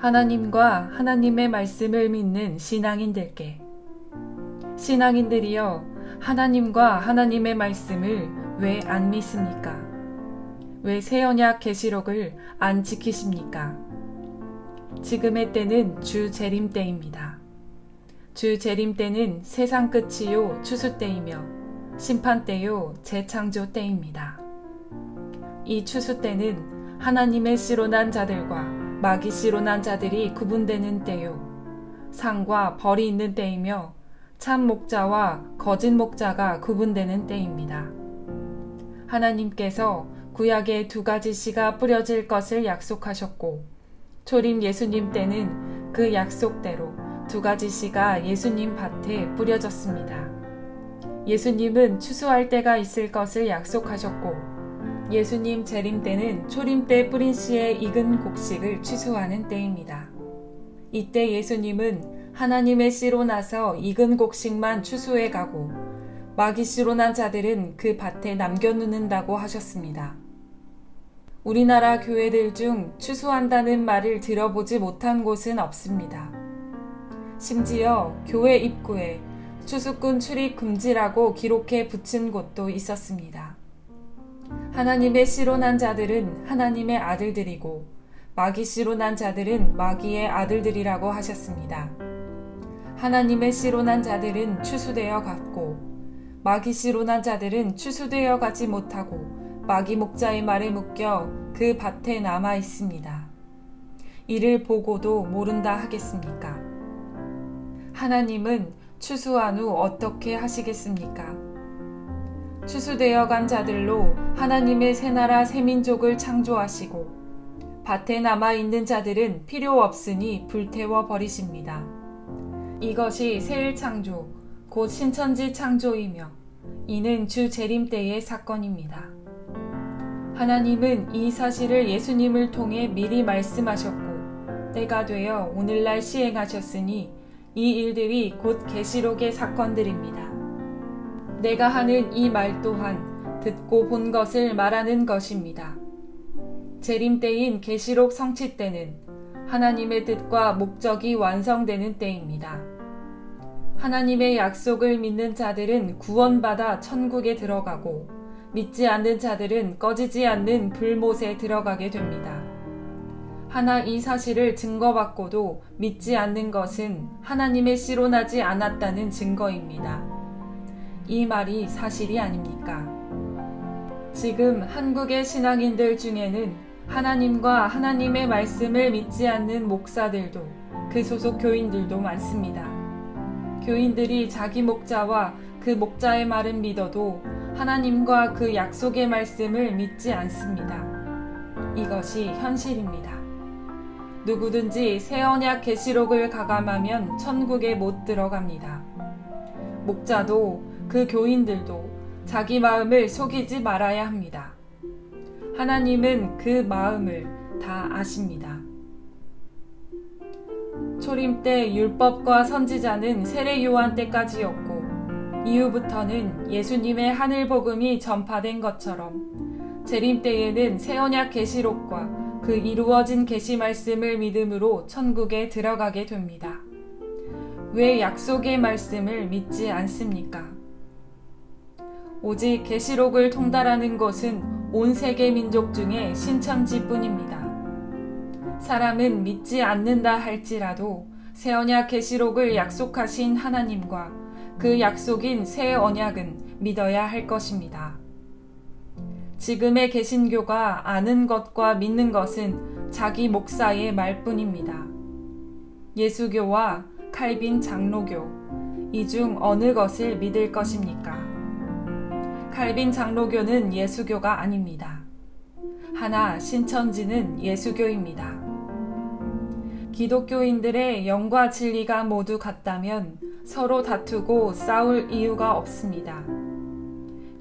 하나님과 하나님의 말씀을 믿는 신앙인들께, 신앙인들이여, 하나님과 하나님의 말씀을 왜 안 믿습니까? 왜 새언약 계시록을 안 지키십니까? 지금의 때는 주 재림 때입니다. 주 재림 때는 세상 끝이요 추수 때이며 심판 때요 재창조 때입니다. 이 추수 때는 하나님의 씨로 난 자들과 마귀 씨로 난 자들이 구분되는 때요, 상과 벌이 있는 때이며 참 목자와 거짓 목자가 구분되는 때입니다. 하나님께서 구약에 2가지 씨가 뿌려질 것을 약속하셨고, 초림 예수님 때는 그 약속대로 2가지 씨가 예수님 밭에 뿌려졌습니다. 예수님은 추수할 때가 있을 것을 약속하셨고, 예수님 재림 때는 초림 때 뿌린 씨의 익은 곡식을 추수하는 때입니다. 이때 예수님은 하나님의 씨로 나서 익은 곡식만 추수해 가고 마귀 씨로 난 자들은 그 밭에 남겨놓는다고 하셨습니다. 우리나라 교회들 중 추수한다는 말을 들어보지 못한 곳은 없습니다. 심지어 교회 입구에 추수꾼 출입 금지라고 기록해 붙인 곳도 있었습니다. 하나님의 씨로 난 자들은 하나님의 아들들이고 마귀 씨로 난 자들은 마귀의 아들들이라고 하셨습니다. 하나님의 씨로 난 자들은 추수되어 갔고 마귀 씨로 난 자들은 추수되어 가지 못하고 마귀 목자의 말에 묶여 그 밭에 남아 있습니다. 이를 보고도 모른다 하겠습니까? 하나님은 추수한 후 어떻게 하시겠습니까? 추수되어 간 자들로 하나님의 새 나라 새 민족을 창조하시고 밭에 남아있는 자들은 필요 없으니 불태워 버리십니다. 이것이 새일 창조, 곧 신천지 창조이며 이는 주 재림 때의 사건입니다. 하나님은 이 사실을 예수님을 통해 미리 말씀하셨고 때가 되어 오늘날 시행하셨으니 이 일들이 곧 계시록의 사건들입니다. 내가 하는 이 말 또한 듣고 본 것을 말하는 것입니다. 재림 때인 계시록 성취 때는 하나님의 뜻과 목적이 완성되는 때입니다. 하나님의 약속을 믿는 자들은 구원받아 천국에 들어가고 믿지 않는 자들은 꺼지지 않는 불못에 들어가게 됩니다. 하나 이 사실을 증거받고도 믿지 않는 것은 하나님의 씨로 나지 않았다는 증거입니다. 이 말이 사실이 아닙니까? 지금 한국의 신앙인들 중에는 하나님과 하나님의 말씀을 믿지 않는 목사들도 그 소속 교인들도 많습니다. 교인들이 자기 목자와 그 목자의 말은 믿어도 하나님과 그 약속의 말씀을 믿지 않습니다. 이것이 현실입니다. 누구든지 새 언약 계시록을 가감하면 천국에 못 들어갑니다. 목자도 그 교인들도 자기 마음을 속이지 말아야 합니다. 하나님은 그 마음을 다 아십니다. 초림 때 율법과 선지자는 세례 요한 때까지였고 이후부터는 예수님의 하늘 복음이 전파된 것처럼 재림 때에는 새 언약 계시록과 그 이루어진 계시 말씀을 믿음으로 천국에 들어가게 됩니다. 왜 약속의 말씀을 믿지 않습니까? 오직 계시록을 통달하는 것은 온 세계 민족 중에 신천지뿐입니다. 사람은 믿지 않는다 할지라도 새 언약 계시록을 약속하신 하나님과 그 약속인 새 언약은 믿어야 할 것입니다. 지금의 개신교가 아는 것과 믿는 것은 자기 목사의 말뿐입니다. 예수교와 칼빈 장로교, 이 중 어느 것을 믿을 것입니까? 칼빈 장로교는 예수교가 아닙니다. 하나 신천지는 예수교입니다. 기독교인들의 영과 진리가 모두 같다면 서로 다투고 싸울 이유가 없습니다.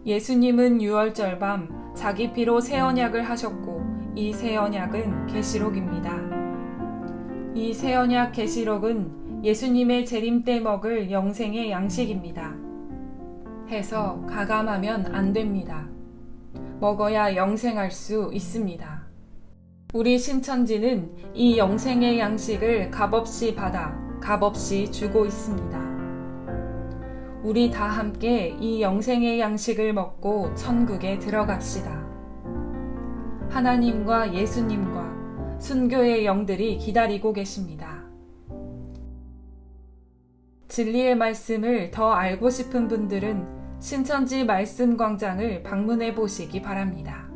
예수님은 유월절 밤 자기 피로 새 언약을 하셨고 이 새 언약은 계시록입니다. 이 새 언약 계시록은 예수님의 재림 때 먹을 영생의 양식입니다. 해서 가감하면 안 됩니다. 먹어야 영생할 수 있습니다. 우리 신천지는 이 영생의 양식을 값없이 받아 값없이 주고 있습니다. 우리 다 함께 이 영생의 양식을 먹고 천국에 들어갑시다. 하나님과 예수님과 순교의 영들이 기다리고 계십니다. 진리의 말씀을 더 알고 싶은 분들은 신천지 말씀광장을 방문해 보시기 바랍니다.